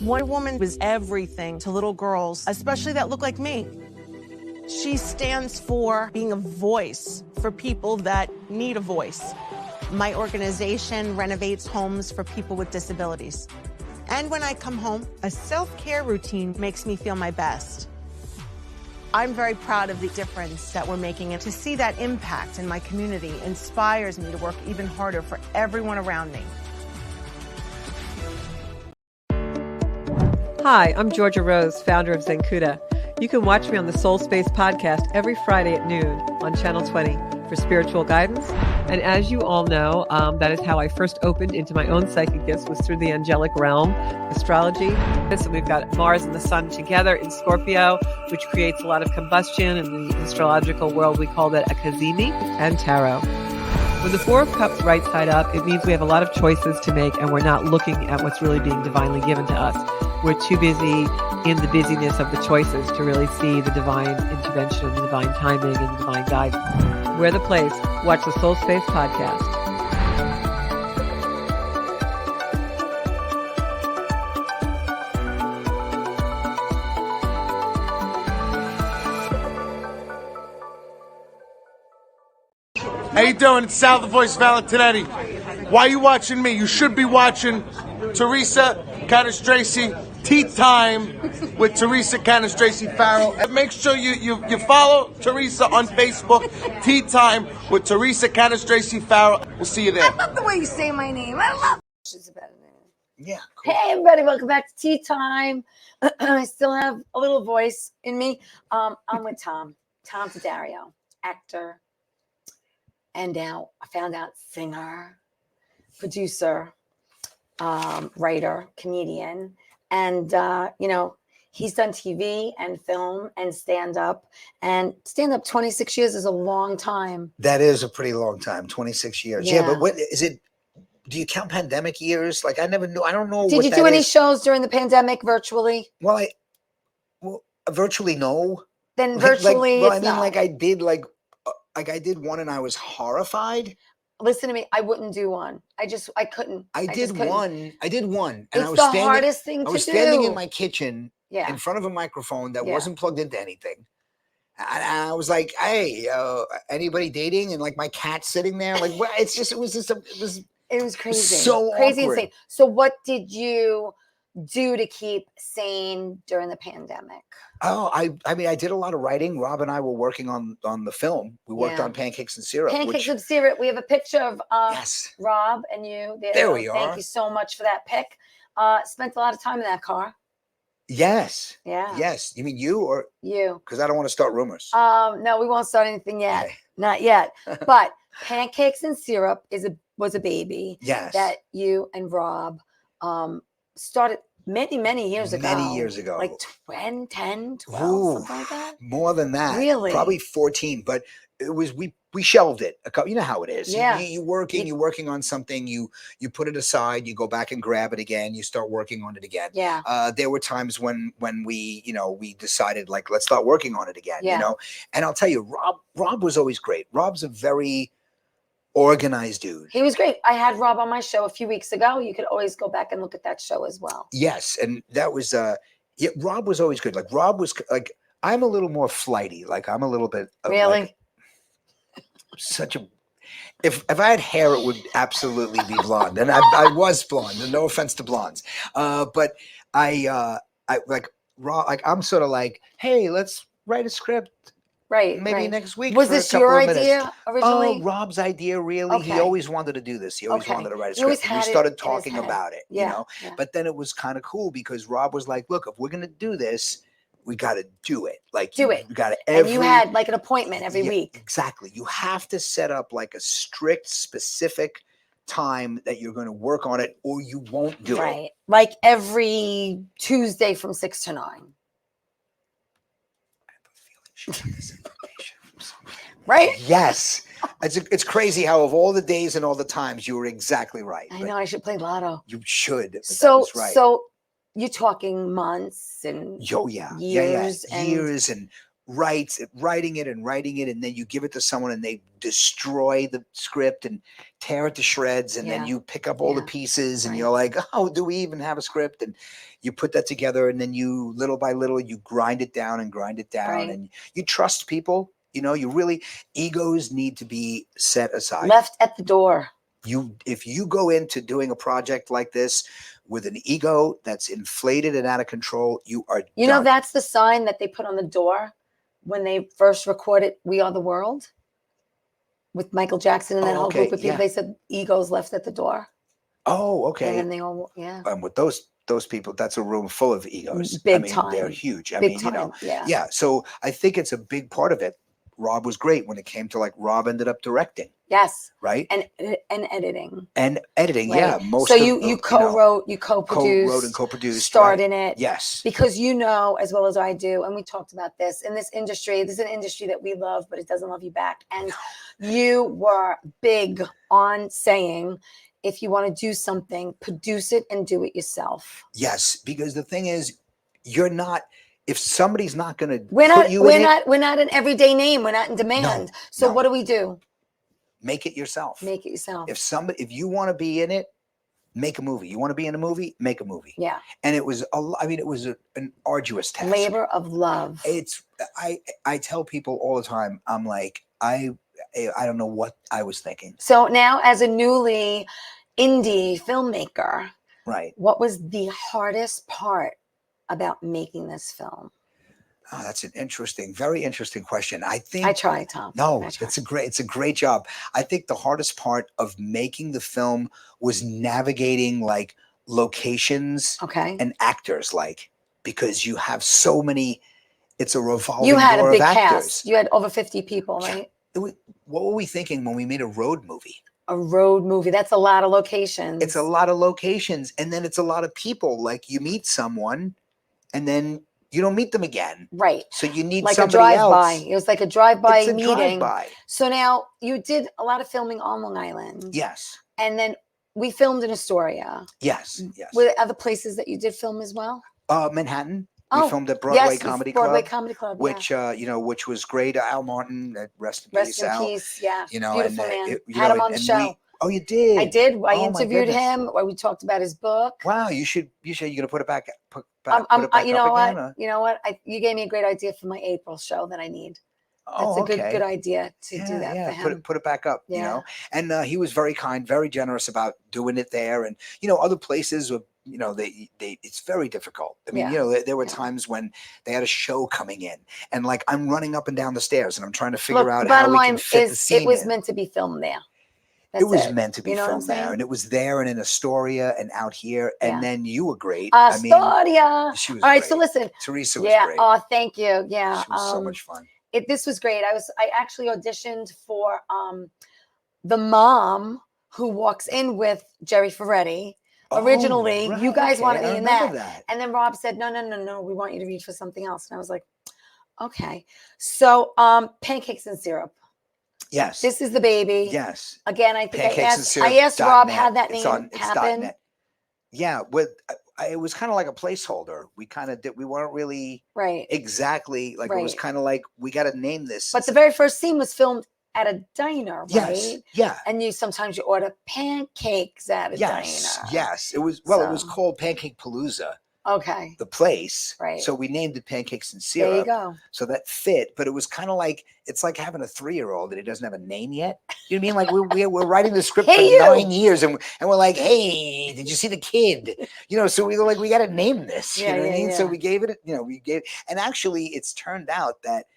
Wonder Woman was everything to little girls, especially that look like me. She stands for being a voice for people that need a voice. My organization renovates homes for people with disabilities. And when I come home, a self-care routine makes me feel my best. I'm very proud of the difference that we're making, and to see that impact in my community inspires me to work even harder for everyone around me. Hi, I'm Georgia Rose, founder of Zenkuda. You can watch me on the Soul Space podcast every Friday at noon on Channel 20 for spiritual guidance. And as you all know, that is how I first opened into my own psychic gifts, was through the angelic realm, astrology. So we've got Mars and the Sun together in Scorpio, which creates a lot of combustion. In the astrological world, we call that a kazemi, and tarot. With the Four of Cups right side up, it means we have a lot of choices to make, and we're not looking at what's really being divinely given to us. We're too busy in the busyness of the choices to really see the divine intervention, the divine timing, and the divine guidance. We're the place. Watch the Soul Space podcast. How you doing? It's Sal, the voice of Valentinetti. Why are you watching me? You should be watching Theresa Canastraci, Ttime with Theresa Canastraci Farrell. And make sure you follow Theresa on Facebook, Ttime with Theresa Canastraci Farrell. We'll see you there. I love the way you say my name. I love she's a better name. Yeah. Cool. Hey everybody, welcome back to Tea Time. I still have a little voice in me. I'm with Tom Tadario, actor, and now I found out singer, producer, writer, comedian, and he's done TV and film and stand up. And stand up 26 years is a long time. That is a pretty long time, 26 years. Yeah, but what is it? Do you count pandemic years? Like I never knew. I don't know. Did you do any shows during the pandemic virtually? Well, virtually no. Then virtually, I did one and I was horrified. Listen to me. I wouldn't do one. I couldn't. I did one. And it's the hardest thing to do. I was standing in my kitchen in front of a microphone that wasn't plugged into anything. And I was like, hey, anybody dating? And like my cat sitting there, like, well, it was crazy. So crazy, awkward. insane. So what did you do to keep sane during the pandemic? Oh, I mean, I did a lot of writing. Rob and I were working on the film. We worked on Pancakes and Syrup. Pancakes and Syrup. We have a picture of yes, Rob and you. There we are. Thank you so much for that pic. Spent a lot of time in that car. Yes. Yeah. Yes. You mean you or you? Because I don't want to start rumors. No, we won't start anything yet. Okay. Not yet. But Pancakes and Syrup was a baby. Yes. That you and Rob started many years ago. Many years ago. Like 10, 12, something like that. More than that. Really? Probably 14. But it was we shelved it. You know how it is. Yeah. You're working on something. You put it aside. You go back and grab it again. You start working on it again. Yeah. There were times when we we decided like let's start working on it again. Yeah. And I'll tell you, Rob was always great. Rob's a very organized dude. He was great. I had Rob on my show a few weeks ago. You could always go back and look at that show as well. Yes, and that was Rob was always good. Like Rob was like I'm a little more flighty. Like I'm a little bit really such a if I had hair it would absolutely be blonde. And I was blonde. And no offense to blondes. But I like Rob like I'm sort of like, hey, let's write a script. Right. Maybe next week. Was this your idea originally? Oh, Rob's idea, really. Okay. He always wanted to do this. He always wanted to write a script. We started talking about it, Yeah. But then it was kind of cool because Rob was like, look, if we're going to do this, we got to do it. Like, do it. We got to And you had like an appointment every week. Exactly. You have to set up like a strict, specific time that you're going to work on it or you won't do it. Right. Like every Tuesday from 6 to 9. Right? Yes. It's crazy how of all the days and all the times you were exactly right. I know I should play lotto. You should. So right. So you're talking months and years and and writing it, and then you give it to someone and they destroy the script and tear it to shreds, and then Yeah. you pick up all the Yeah. pieces and Right. you're like, oh, do we even have a script? And you put that together, and then you little by little you grind it down Right. and you trust people. You really, egos need to be set aside. Left at the door. If you go into doing a project like this with an ego that's inflated and out of control, you are You know, done. that's the sign that they put on the door when they first recorded We Are the World with Michael Jackson and that whole group of people. Yeah. They said egos left at the door. Oh, okay. And then they all, yeah. With those people, that's a room full of egos. Big They're time. huge. Big time. Yeah. Yeah. So I think it's a big part of it. Rob was great when it came to, like, Rob ended up directing. Yes. Right. And editing. And editing. Right. Yeah. So you co-wrote, you co-produced, co-wrote and co-produced, starred right. in it. Yes. Because you know, as well as I do, and we talked about this in this industry, this is an industry that we love, but it doesn't love you back. And you were big on saying, if you want to do something, produce it and do it yourself. Yes. Because the thing is, you're not, if somebody's not going to We're it, not an everyday name. We're not in demand. So what do? Make it yourself. Make it yourself. If you want to be in it, make a movie. You want to be in a movie, make a movie. Yeah. And it was an arduous task. Labor of love. I tell people all the time, I'm like, I don't know what I was thinking. So now, as a newly indie filmmaker, right, what was the hardest part about making this film? Oh, that's an very interesting question. I think I try, Tom. No, it's a great job. I think the hardest part of making the film was navigating, like, locations, and actors, because you have so many. It's a revolving You had door a big of actors. cast. You had over 50 people, right? What were we thinking when we made a road movie? A road movie. That's a lot of locations. It's a lot of locations, and then it's a lot of people. Like, you meet someone, and then you don't meet them again. Right. So you need like somebody a drive-by. else. It was like a drive-by It's a meeting. drive-by. So now you did a lot of filming on Long Island. Yes. And then we filmed in Astoria. Yes. Were there other places that you did film as well? Manhattan. We filmed at Broadway Comedy Club. Which which was great. Al Martin, rest in peace. Rest in peace. Yeah. and Beautiful man. had him on the show. You did? I did. I Oh, my interviewed goodness. him. Where we talked about his book. Wow, you should. You're gonna put it back. Put it You back know up what? again, or? You know what? You gave me a great idea for my April show that I need. That's Oh, a good okay. idea to do that for him. Put it back up. Yeah. And he was very kind, very generous about doing it there. And other places were, they it's very difficult. I mean, there were times when they had a show coming in, and, like, I'm running up and down the stairs, and I'm trying to figure out how we can fit the scene. It was in. meant to be filmed there. That's it was meant to be You know what I'm filmed there, saying? and it was there and in Astoria and out here. And then you were great. Astoria. She was All right. great. So listen. Teresa was Yeah. great. Oh, thank you. Yeah. She was so much fun. This was great. I actually auditioned for the mom who walks in with Jerry Ferretti. Originally, you guys wanted me in that. And then Rob said, no, we want you to read for something else. And I was like, okay. So Pancakes and Syrup. Yes. This is the baby. Yes. Again, I think Pancakes I asked Rob net. how that It's name on- it's happened. .net. Yeah, it was kind of like a placeholder. We kind of did. We weren't really Right. exactly like it was Right. kind of like we got to name this. But the very first scene was filmed at a diner, Yes. right? Yeah. And sometimes you order pancakes at a diner. Yes. It was it was So- called Pancake Palooza, Okay. the place. Right. So we named it Pancakes and There Syrup. you go. So that fit, but it was kind of like it's like having a 3-year-old that he doesn't have a name yet. You know what I mean? Like we're writing the script Hey, for you! 9 years, and we're like, hey, did you see the kid? So we were like, we got to name this. Yeah, you know what I yeah, mean? So yeah. we gave it. And actually, it's turned out that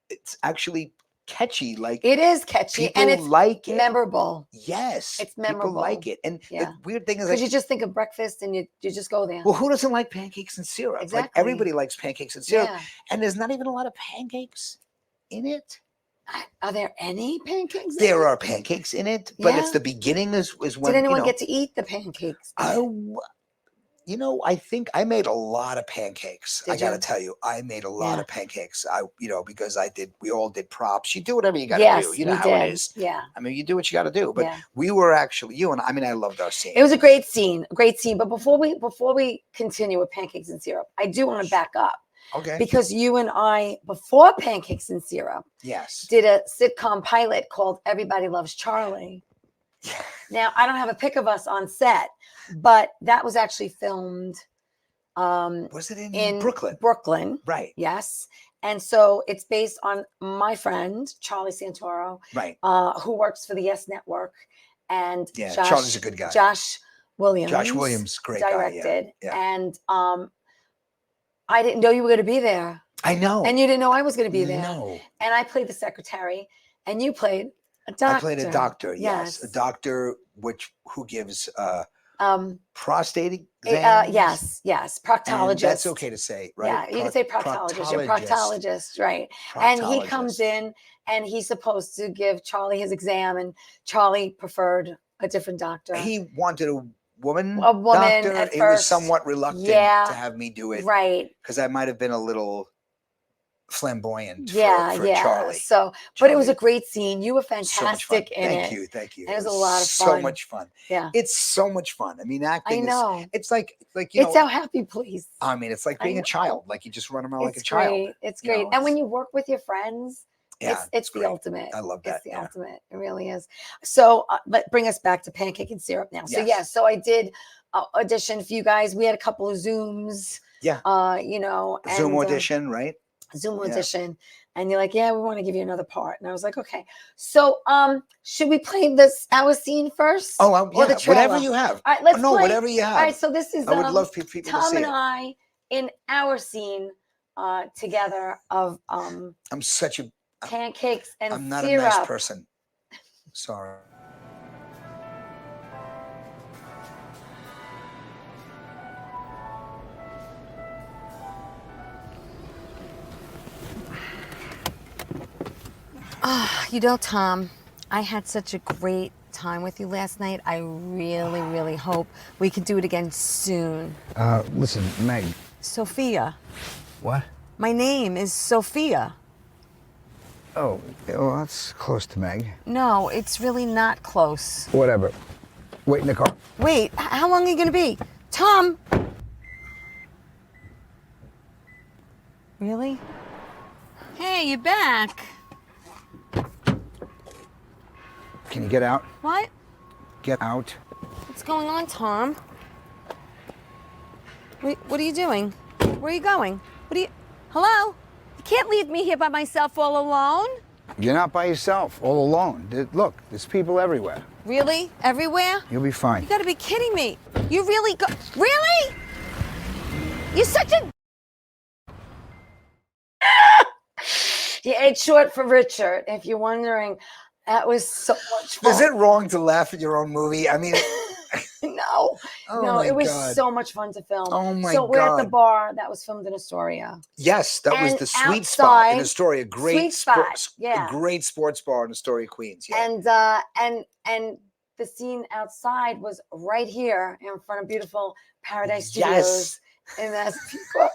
it's actually catchy. Like It is catchy people and it's like it. memorable. Yes, It's people memorable. like it. And Yeah. the weird thing is, Because like, you just think of breakfast and you just go there. well, who doesn't like pancakes and syrup? Like Exactly. everybody likes pancakes and syrup, Yeah. and there's not even a lot of pancakes in it. Are there any pancakes? in There it? are pancakes in it, but it's Yeah. the beginning is when Did anyone get to eat the pancakes? I think I made a lot of pancakes. I Did gotta you? tell you, I made a lot Yeah. of pancakes. Because we all did props. You do whatever you gotta Yes, do. You know we how it did. is. Yeah. I mean, you do what you gotta do. But Yeah. we were actually I loved our scene. It was a great scene, But before we continue with pancakes and syrup, I do want to back up Okay. because you and I, before Pancakes and Syrup, Yes. did a sitcom pilot called Everybody Loves Charlie. Now, I don't have a pic of us on set, but that was actually filmed. Was it in Brooklyn? Brooklyn. Right. Yes. And so it's based on my friend, Charlie Santoro, Right. who works for the Yes Network. And Yeah, Charlie's a good guy. Josh Williams. Josh Williams, great directed. guy. Yeah. And I didn't know you were going to be there. I know. And you didn't know I was going to be there. No. And I played the secretary, and you played a doctor. I played a doctor. Yes, a doctor who gives prostate exams. Yes, proctologist. And that's okay to say, right? Yeah, you can say proctologist. You're proctologist, right? And he comes in, and he's supposed to give Charlie his exam, and Charlie preferred a different doctor. He wanted a woman doctor. At he was somewhat reluctant to have me do it, right? Because I might have been a little flamboyant for Charlie. So, but it was a great scene. You were fantastic in Thank it. you. Thank you. It was a lot of fun. So much fun. Yeah. It's so much fun. I mean, acting I know. It's like you know. It's our happy place. I mean, it's like being a child. Like you just run around like a Great. child. It's great. And when you work with your friends, yeah, it's the ultimate. I love that. It's the ultimate. It really is. So, but bring us back to Pancake and Syrup now. So so I did audition for you guys. We had a couple of Zooms. Yeah. You know, Zoom audition, right? Zoom audition. And you're like, yeah, we want to give you another part. And I was like, okay. So should we play our scene first? Oh, yeah, the trailer? whatever you have. All right, let's play. Whatever you have. All right, so this is I would love people Tom to see and it. I in our scene together of I'm such a Pancakes and I'm not Syrup. a nice person. Sorry. You know, Tom, I had such a great time with you last night. I really, really hope we can do it again soon. Listen, Meg. Sophia. What? My name is Sophia. Oh, well, that's close to Meg. No, it's really not close. Whatever. Wait in the car. Wait, how long are you going to be? Tom! Really? Hey, you're back. Can you get out? What? Get out. What's going on, Tom? Wait, what are you doing? Where are you going? Hello? You can't leave me here by myself all alone. You're not by yourself, all alone. Look, there's people everywhere. Really? Everywhere? You'll be fine. You gotta be kidding me. You really Really? You're such a... Yeah, it's short for Richard, if you're wondering. That was so much fun. Is it wrong to laugh at your own movie? I mean, no, it was so much fun to film. Oh my So we're at the God. bar that was filmed in Astoria. Yes, that was And the sweet spot in outside- Astoria. Great Sweet spot, sports, yeah. a great sports bar in Astoria, Queens. Yeah. And the scene outside was right here in front of beautiful Paradise Yes. Studios in Massapequa.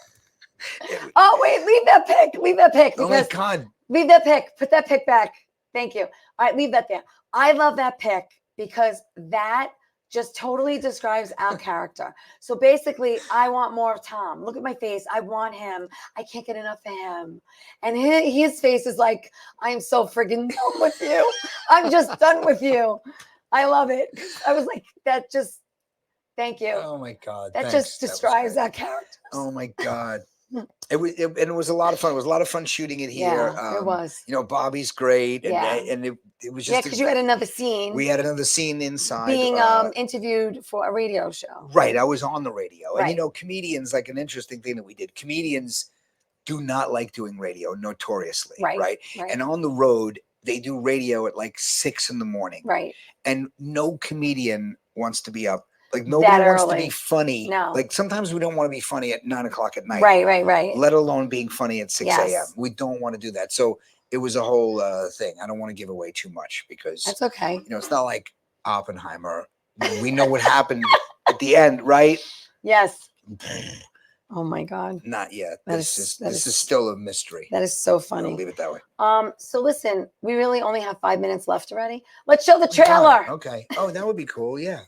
Oh wait, leave that pic. Leave that pic. Oh my because- God. Leave that pic. Put that pic back. Thank you. All right, leave that there. I love that pic because that just totally describes our character. So basically, I want more of Tom. Look at my face. I want him. I can't get enough of him. And his face is like, I'm so friggin' done with you. I'm just done with you. I love it. I was like, that just, thank you. Oh my God. That thanks. just That was describes great. our character. Oh my God. It was a lot of fun. It was a lot of fun shooting it here. Yeah, it was. You know, Bobby's great. And, Yeah. and it was just. Yeah, because you had another scene. We had another scene inside. being interviewed for a radio show. Right. I was on the radio. And, Right. you know, comedians, like an interesting thing that we did, comedians do not like doing radio notoriously. Right, Right. right. And on the road, they do radio at like 6 a.m. Right. And no comedian wants to be up. Like nobody That wants to early. be funny. No. Like sometimes we don't want to be funny at 9 o'clock at night. Right. Let alone being funny at 6 a.m. Yes. We don't want to do that. So it was a whole thing. I don't want to give away too much because That's okay. you know it's not like Oppenheimer. We know what happened at the end, right? Yes. Oh my God. Not yet. That This is- is still a mystery. That is so I'll funny. leave it that way. So listen, we really only have 5 minutes left already. Let's show the trailer. Okay. Oh, that would be cool. Yeah.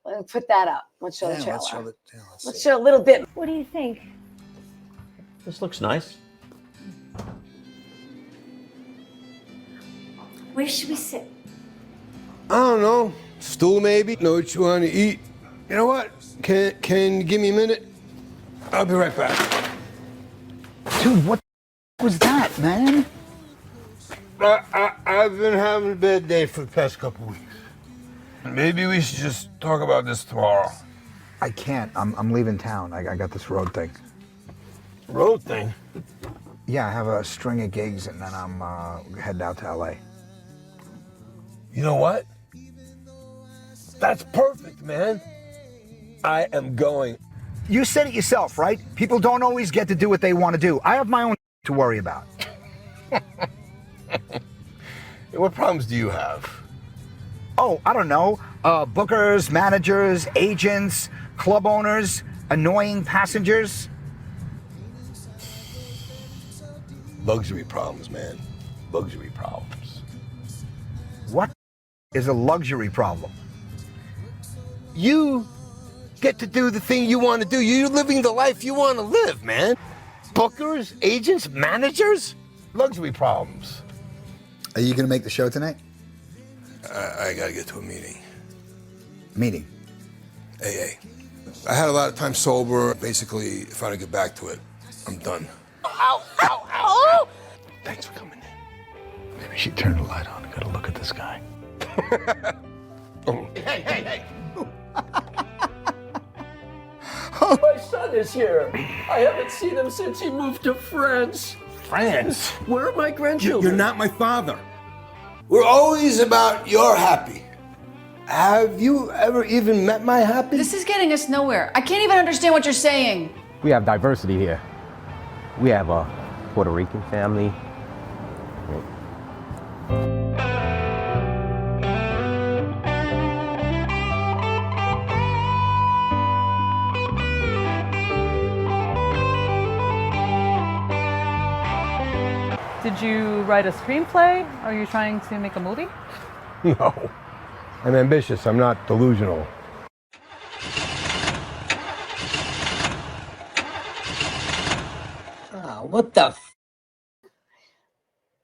Let's put that up. Let's show the Yeah, trailer. let's show the. Yeah, Let's see. show a little bit. What do you think? This looks nice. Where should we sit? I don't know. Stool maybe? Know what you want to eat? You know what? Can you give me a minute? I'll be right back. Dude, what was that, man? I've been having a bad day for the past couple weeks. Maybe we should just talk about this tomorrow. I can't. I'm leaving town. I got this road thing. Road thing? Yeah, I have a string of gigs, and then I'm heading out to LA. You know what? That's perfect, man. I am going. You said it yourself, right? People don't always get to do what they want to do. I have my own to worry about. What problems do you have? Oh, I don't know. Bookers, managers, agents, club owners, annoying passengers. Luxury problems, man. Luxury problems. What is a luxury problem? You get to do the thing you want to do. You're living the life you want to live, man. Bookers, agents, managers, luxury problems. Are you going to make the show tonight? I got to get to a meeting. Meeting? AA. I had a lot of time sober. Basically, if I don't get back to it, I'm done. Ow, ow, ow! Thanks for coming in. Maybe she turned the light on. I got to look at this guy. Oh. Hey. My son is here. I haven't seen him since he moved to France. France? Where are my grandchildren? You're not my father. We're always about your happy. Have you ever even met my happy? This is getting us nowhere. I can't even understand what you're saying. We have diversity here. We have a Puerto Rican family. Did you write a screenplay? Are you trying to make a movie? No. I'm ambitious. I'm not delusional. Oh, what the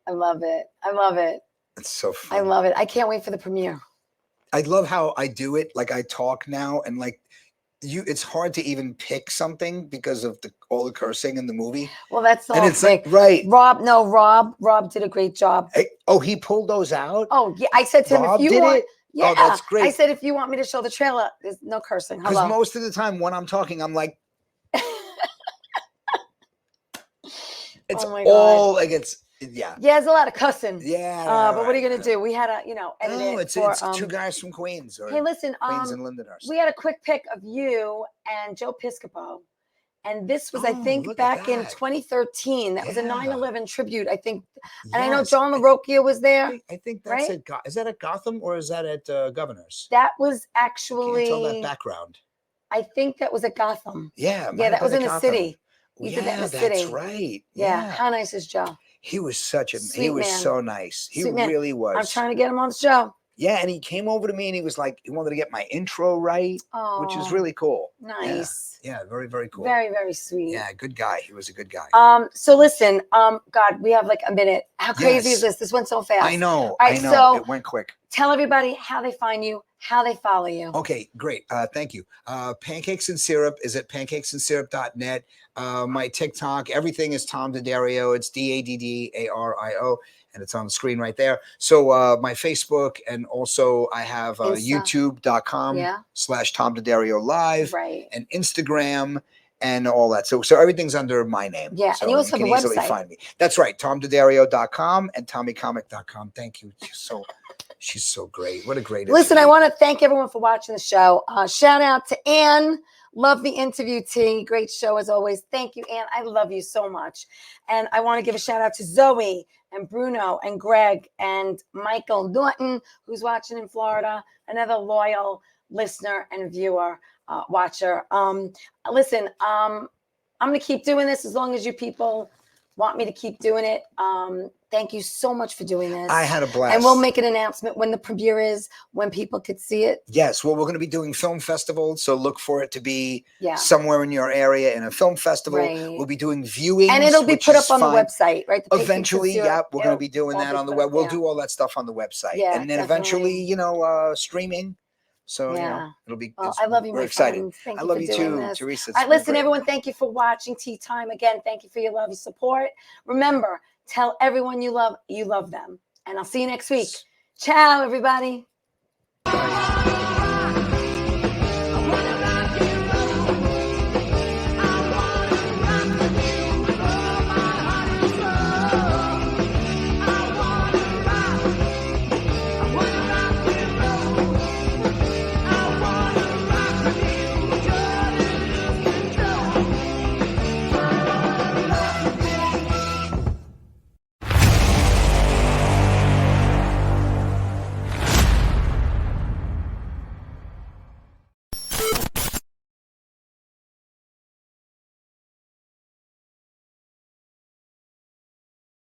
I love it. I love it. It's so fun. I love it. I can't wait for the premiere. I love how I do it. Like I talk now and like it's hard to even pick something because of all the cursing in the movie. Well, that's all. And it's like, right. Rob did a great job. Oh, he pulled those out? Oh, yeah. I said to him, Rob if you did want, it? yeah. Oh, that's great. I said, if you want me to show the trailer, there's no cursing. Because Hello. most of the time when I'm talking, I'm like, it's Oh my all like yeah. Yeah, there's a lot of cussing. Yeah. But what are you gonna do? We had to, edit No, it. it's for, two guys from Queens. Or hey, listen, Queens and Lindenhurst. we had a quick pic of you and Joe Piscopo. And this was, I think, back in 2013. That was a 9/11 tribute, I think. And I know John LaRocchia was there. I think that's right? Is that at Gotham or is that at Governor's? That was actually. Can't tell that background. I think that was at Gotham. Yeah. Yeah, that was in the Gotham. city. You did that in the that's city. right. Yeah. How nice is Joe? He was such a Sweet he was man. so nice. He Sweet man. really was. I'm trying to get him on the show. Yeah, and he came over to me and he was like, he wanted to get my intro right, which is really cool. Nice. Yeah, very, very cool. Very, very sweet. Yeah, good guy. He was a good guy. So listen, God, we have like a minute. How crazy is this? This went so fast. I know. All right, I know. so it went quick. tell everybody how they find you, how they follow you. Okay, great. Thank you. Pancakes and Syrup is at pancakesandsyrup.net. My TikTok, everything is Tom Daddario. It's DADDARIO, and it's on the screen right there. So my Facebook, and also I have youtube.com/Tom Daddario Live, right, and Instagram and all that. So everything's under my name. Yeah, so and you also have a easily website. find me. That's right, TomDaddario.com and TommyComic.com. Thank you. She's so great. What a great Listen, interview. I want to thank everyone for watching the show. Shout out to Ann. Love the interview, T. Great show as always. Thank you, Ann. I love you so much. And I want to give a shout out to Zoe and Bruno and Greg and Michael Norton, who's watching in Florida, another loyal listener and viewer, watcher. Listen, I'm going to keep doing this as long as you people want me to keep doing it. Thank you so much for doing this. I had a blast. And we'll make an announcement when the premiere is, when people could see it. Yes, well, we're going to be doing film festivals, so look for it to be Yeah. somewhere in your area in a film festival. Right. We'll be doing viewings. And it'll be which put is up on the fine. website, right? The Eventually, pictures, yeah, we're going to be it'll doing all that be on the put web. up, We'll yeah. do all that stuff on the website. Yeah, and then definitely. eventually, you know, streaming. So, you know, Yeah. it'll be, Well, I love you, we're my excited. friends. Thank I you love for you doing too, this. Teresa. All right, listen, everyone, thank you for watching Tea Time. Again, thank you for your love, your support. Remember, tell everyone you love them. And I'll see you next week. Ciao, everybody. Bye.